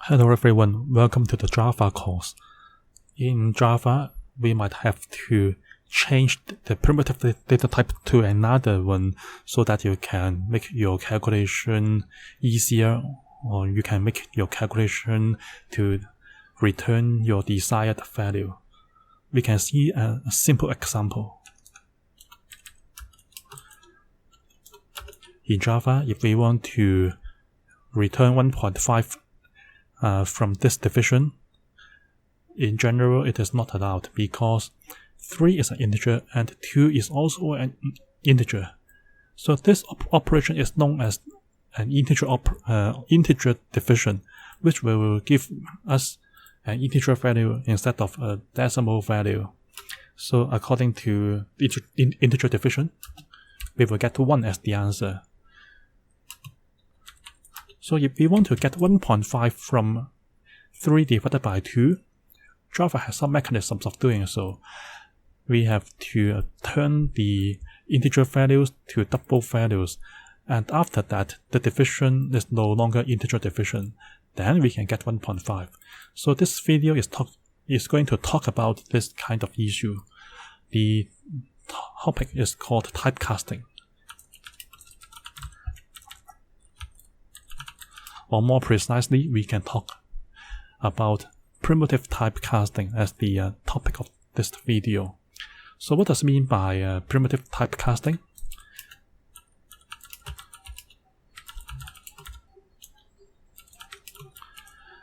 Hello everyone, welcome to the Java course. In Java, we might have to change the primitive data type to another one so that you can make your calculation easier, or you can make your calculation to return your desired value. We can see a simple example. In Java, if we want to return 1.5 from this division, in general it is not allowed because 3 is an integer and 2 is also an integer. So this operation is known as an integer division, which will give us an integer value instead of a decimal value. So according to integer division, we will get 1 as the answer. So if we want to get 1.5 from 3 divided by 2, Java has some mechanisms of doing so. We have to turn the integer values to double values, and after that the division is no longer integer division. Then we can get 1.5. So this video is going to talk about this kind of issue. The topic is called typecasting. Or more precisely, we can talk about primitive typecasting as the topic of this video. So what does it mean by primitive typecasting?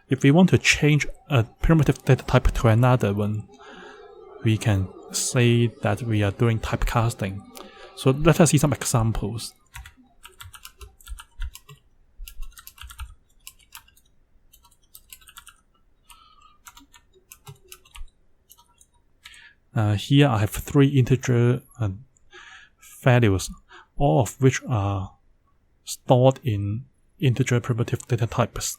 If we want to change a primitive data type to another one, we can say that we are doing typecasting. So let us see some examples. Here I have 3 integer values, all of which are stored in integer primitive data types.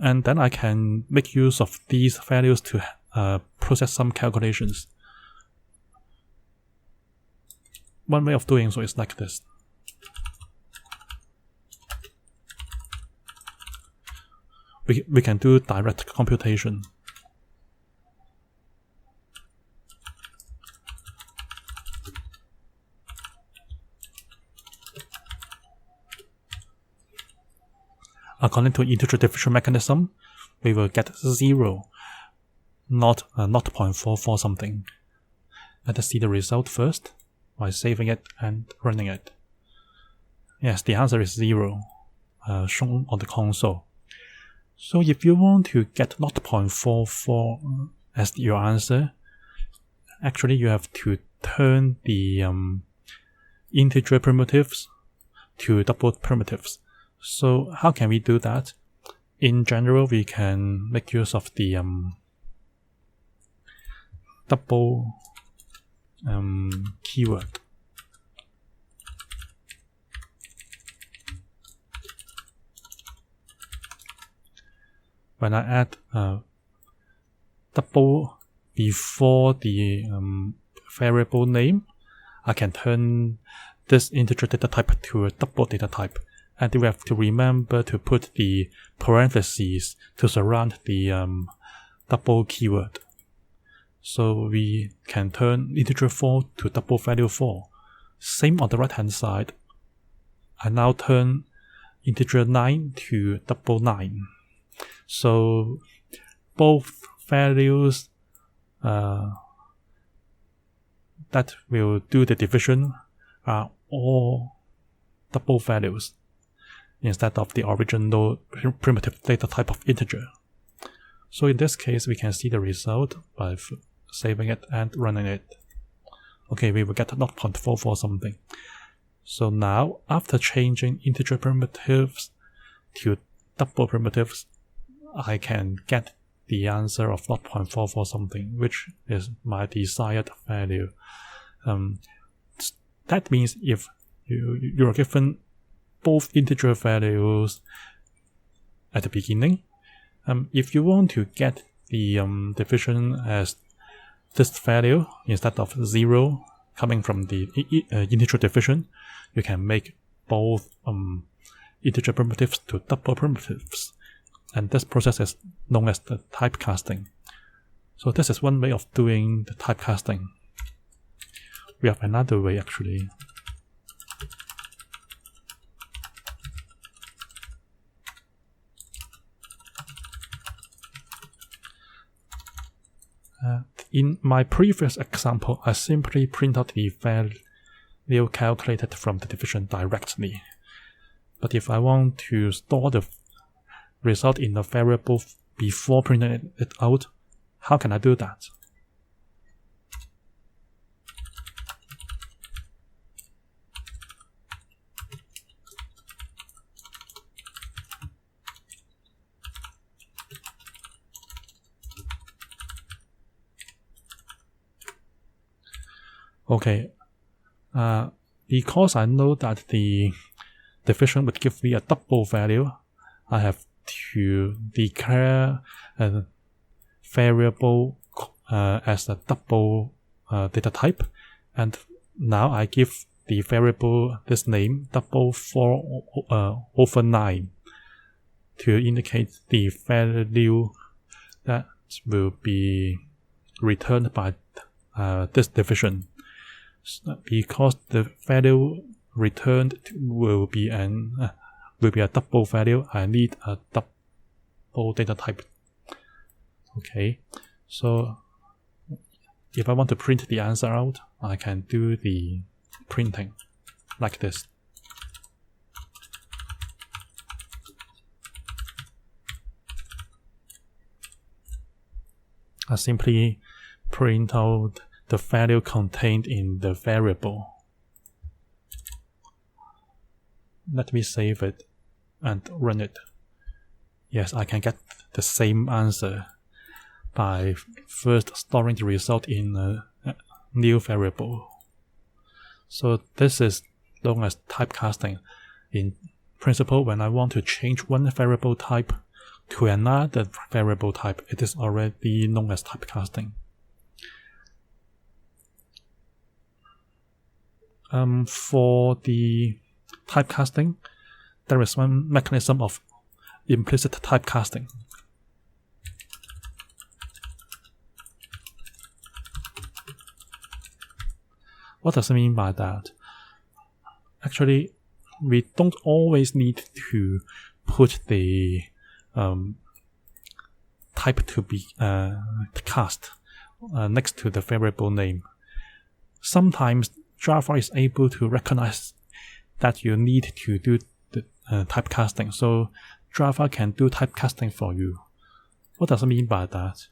And then I can make use of these values to process some calculations. One way of doing so is like this. We can do direct computation. According to integer division mechanism, we will get 0, not 0.44 something. Let us see the result first by saving it and running it. Yes, the answer is 0, shown on the console. So if you want to get 0.44 as your answer, actually you have to turn the integer primitives to double primitives. So how can we do that? In general, we can make use of the double keyword. When I add double before the variable name, I can turn this integer data type to a double data type. And we have to remember to put the parentheses to surround the double keyword. So we can turn integer 4 to double value 4. Same on the right hand side. I now turn integer 9 to double 9. So both values that will do the division are all double values instead of the original primitive data type of integer. So in this case, we can see the result by saving it and running it. Okay, we will get 0.44 something. So now, after changing integer primitives to double primitives, I can get the answer of 0.44 something, which is my desired value. That means if you are given both integer values at the beginning, if you want to get the division as this value instead of 0 coming from the integer division, you can make both integer primitives to double primitives. And this process is known as the typecasting. So this is one way of doing the typecasting. We have another way actually. In my previous example, I simply print out the value calculated from the division directly. But if I want to store the result in a variable before printing it out, how can I do that? Okay, because I know that the division would give me a double value, I have to declare a variable as a double data type, and now I give the variable this name double 4/9 to indicate the value that will be returned by this division. Because the value returned will be a double value, I need a double data type. Okay, so if I want to print the answer out, I can do the printing like this. I simply print out the value contained in the variable. Let me save it and run it. Yes, I can get the same answer by first storing the result in a new variable. So this is known as typecasting. In principle, when I want to change one variable type to another variable type, it is already known as typecasting. For the typecasting, there is one mechanism of implicit typecasting. What does it mean by that? Actually, we don't always need to put the type to be cast next to the variable name. Sometimes Java is able to recognize that you need to do the typecasting, so Java can do typecasting for you. What does it mean by that?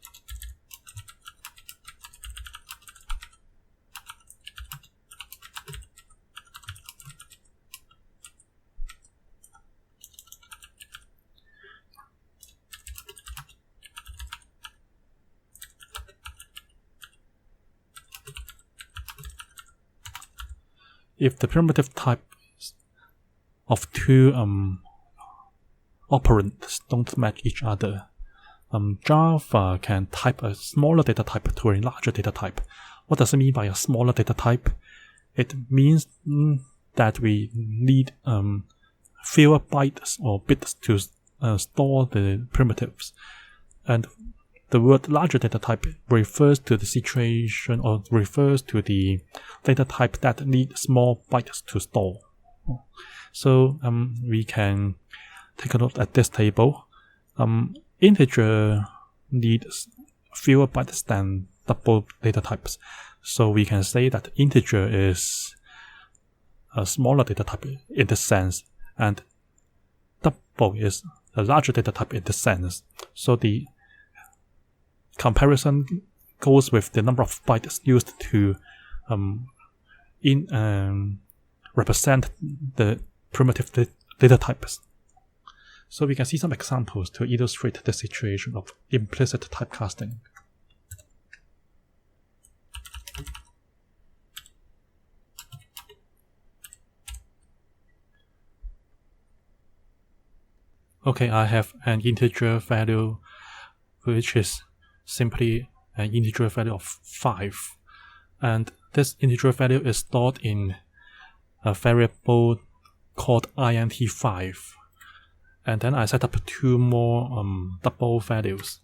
If the primitive type of two operands don't match each other, Java can type a smaller data type to a larger data type. What does it mean by a smaller data type? It means that we need fewer bytes or bits to store the primitives. And the word larger data type refers to the situation or refers to the data type that needs small bytes to store. So we can take a look at this table. Integer needs fewer bytes than double data types. So we can say that integer is a smaller data type in this sense, and double is a larger data type in this sense. So the comparison goes with the number of bytes used to represent the primitive data types. So we can see some examples to illustrate the situation of implicit typecasting. Okay, I have an integer value which is simply an integer value of 5, and this integer value is stored in a variable called int5. And then I set up 2 more double values.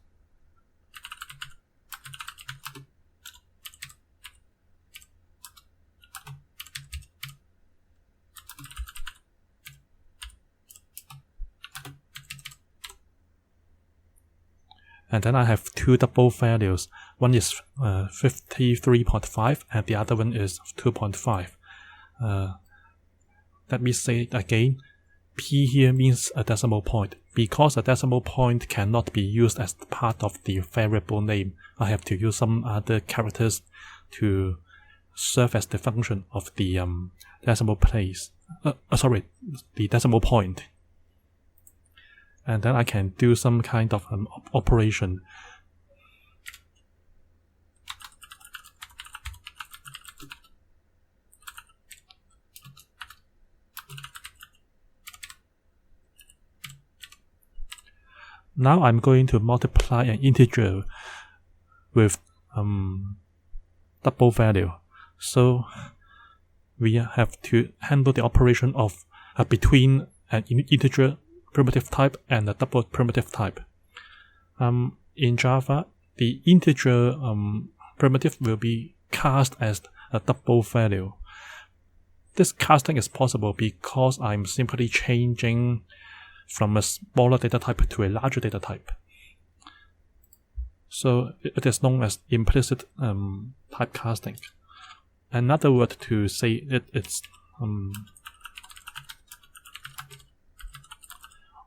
And then I have 2 double values. One is 53.5 and the other one is 2.5. Let me say it again. P here means a decimal point. Because a decimal point cannot be used as part of the variable name, I have to use some other characters to serve as the function of the decimal place. The decimal point. And then I can do some kind of operation. Now I'm going to multiply an integer with double value. So we have to handle the operation of between an integer primitive type and a double primitive type. In Java, the integer primitive will be cast as a double value. This casting is possible because I'm simply changing from a smaller data type to a larger data type. So it is known as implicit typecasting. Another word to say it's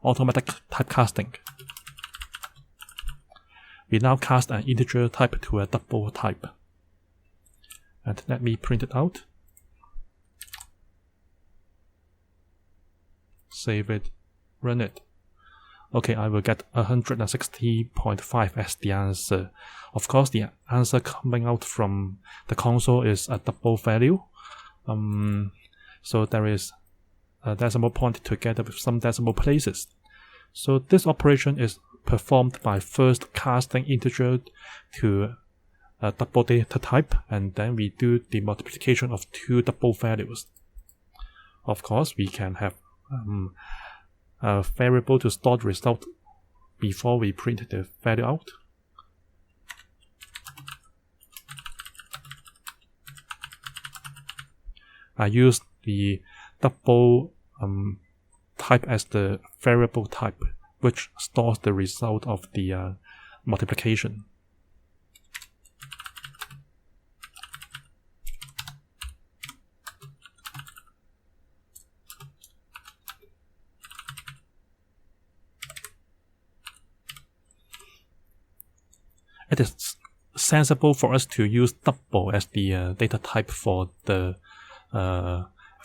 automatic typecasting. We now cast an integer type to a double type. And let me print it out. Save it, run it. Okay, I will get 160.5 as the answer. Of course, the answer coming out from the console is a double value. So there is a decimal point together with some decimal places. So this operation is performed by first casting integer to a double data type, and then we do the multiplication of 2 double values. Of course, we can have a variable to store the result before we print the value out. I use the double type as the variable type, which stores the result of the multiplication. It is sensible for us to use double as the data type for the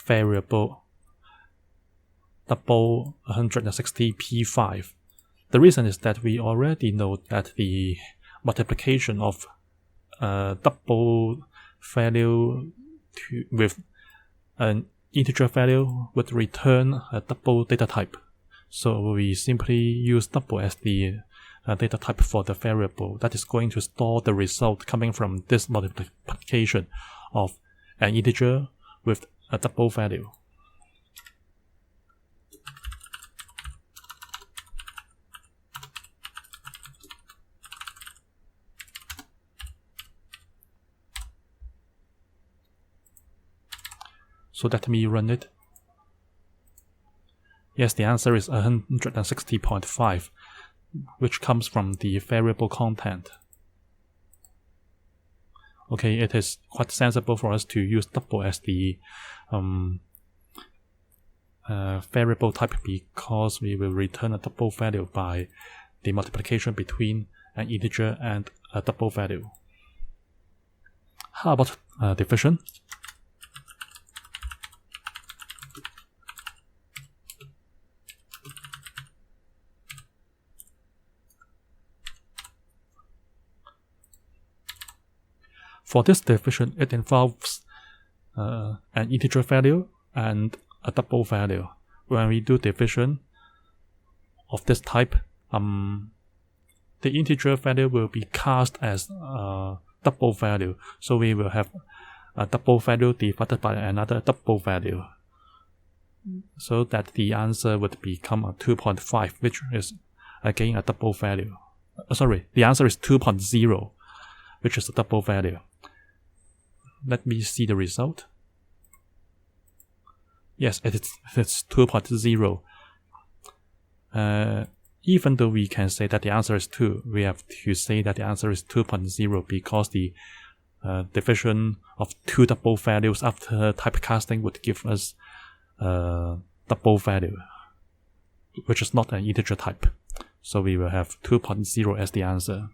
variable double 160p5. The reason is that we already know that the multiplication of double value with an integer value would return a double data type. So we simply use double as the data type for the variable that is going to store the result coming from this multiplication of an integer with a double value. So let me run it. Yes, the answer is 160.5, which comes from the variable content. Okay, it is quite sensible for us to use double as the variable type because we will return a double value by the multiplication between an integer and a double value. How about division? For this division, it involves an integer value and a double value. When we do division of this type, the integer value will be cast as a double value. So we will have a double value divided by another double value. so that the answer would become a 2.5, which is again a double value. The answer is 2.0, which is a double value. Let me see the result. Yes, it's 2.0. Even though we can say that the answer is 2, we have to say that the answer is 2.0 because the division of two double values after typecasting would give us a double value, which is not an integer type. So we will have 2.0 as the answer.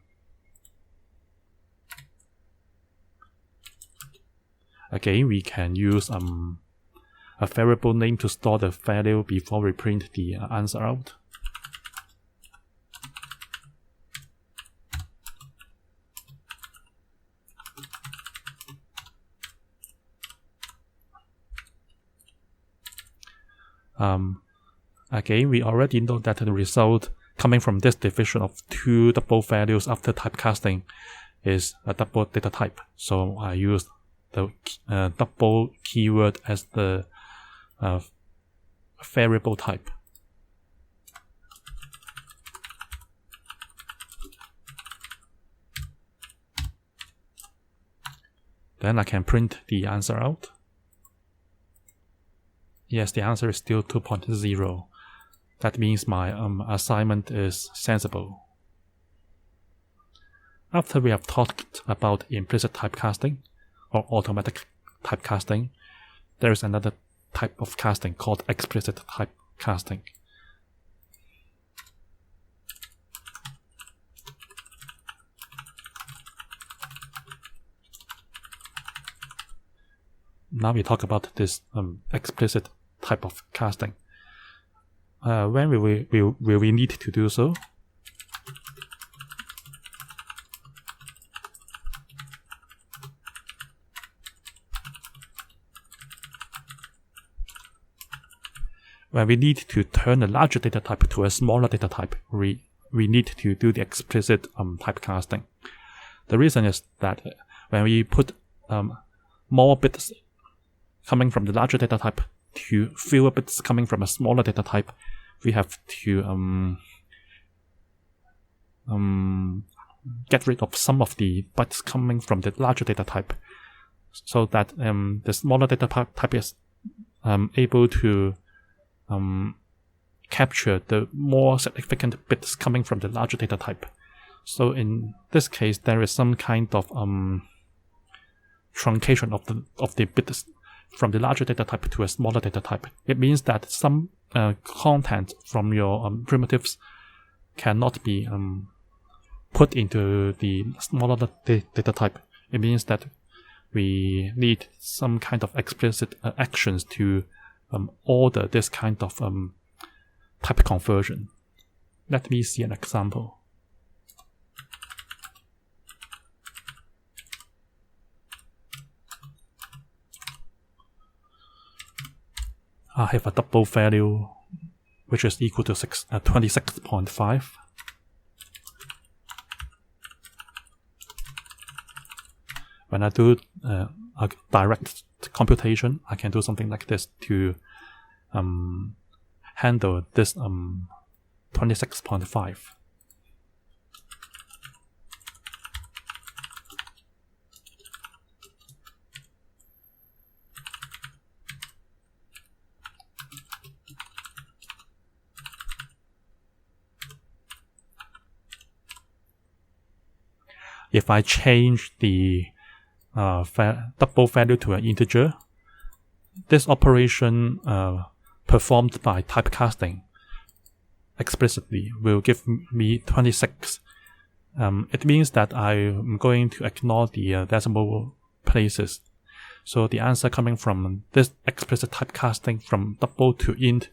Again, we can use a variable name to store the value before we print the answer out. Again, we already know that the result coming from this division of two double values after typecasting is a double data type. So I use the double keyword as the variable type. Then I can print the answer out. Yes, the answer is still 2.0. That means my assignment is sensible. After we have talked about implicit typecasting or automatic typecasting, there is another type of casting called explicit typecasting. Now we talk about this explicit type of casting. When will we need to do so? When we need to turn a larger data type to a smaller data type, we need to do the explicit typecasting. The reason is that when we put more bits coming from the larger data type to fewer bits coming from a smaller data type, we have to get rid of some of the bytes coming from the larger data type, so that the smaller data type is able to capture the more significant bits coming from the larger data type. So in this case, there is some kind of truncation of the bits from the larger data type to a smaller data type. It means that some content from your primitives cannot be put into the smaller data type. It means that we need some kind of explicit actions to order this kind of type conversion. Let me see an example. I have a double value which is equal to 26.5. When I do a direct computation, I can do something like this to handle this 26.5. If I change the double value to an integer, this operation performed by typecasting explicitly will give me 26. It means that I'm going to ignore the decimal places. So the answer coming from this explicit typecasting from double to int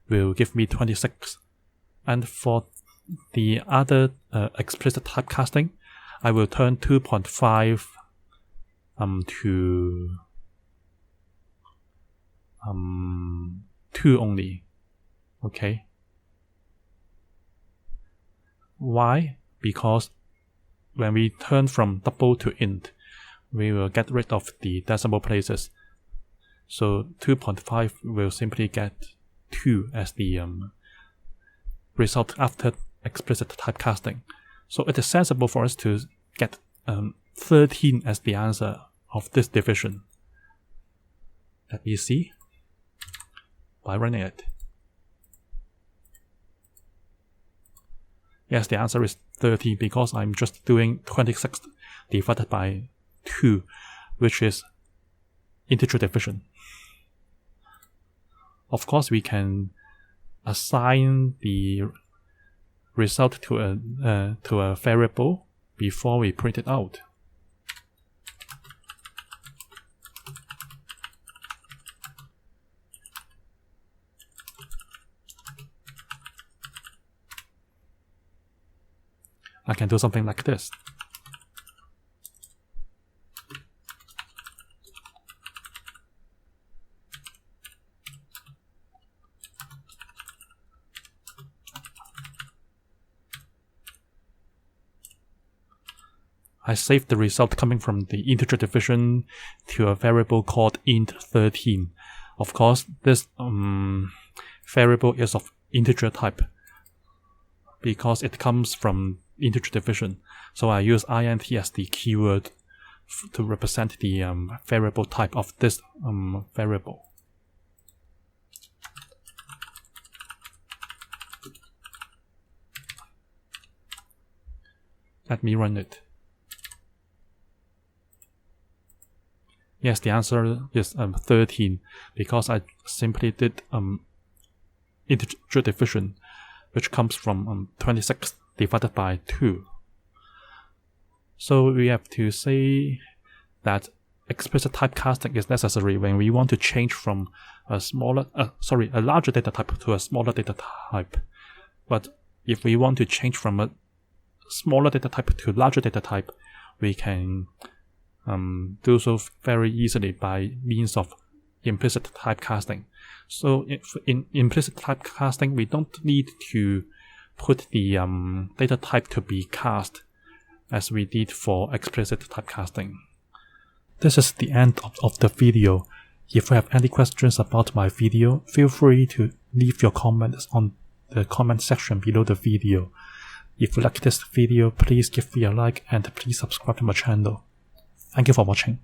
will give me 26. And for the other explicit typecasting, I will turn 2.5 to 2 only. Okay. Why? Because when we turn from double to int, we will get rid of the decimal places. So 2.5 will simply get 2 as the result after explicit typecasting. So it is sensible for us to get 13 as the answer of this division. Let me see by running it. Yes, the answer is 30 because I'm just doing 26 divided by 2, which is integer division. Of course, we can assign the result to a variable before we print it out. I can do something like this. I saved the result coming from the integer division to a variable called int13. Of course, this variable is of integer type because it comes from integer division. So I use int as the keyword to represent the variable type of this variable. Let me run it. Yes, the answer is 13 because I simply did integer division, which comes from 26 divided by 2. So we have to say that explicit typecasting is necessary when we want to change from a larger data type to a smaller data type. But if we want to change from a smaller data type to larger data type, we can do so very easily by means of implicit typecasting. So in implicit typecasting, we don't need to put the data type to be cast as we did for explicit typecasting. This is the end of the video. If you have any questions about my video, feel free to leave your comments on the comment section below the video. If you like this video, please give me a like and please subscribe to my channel. Thank you for watching.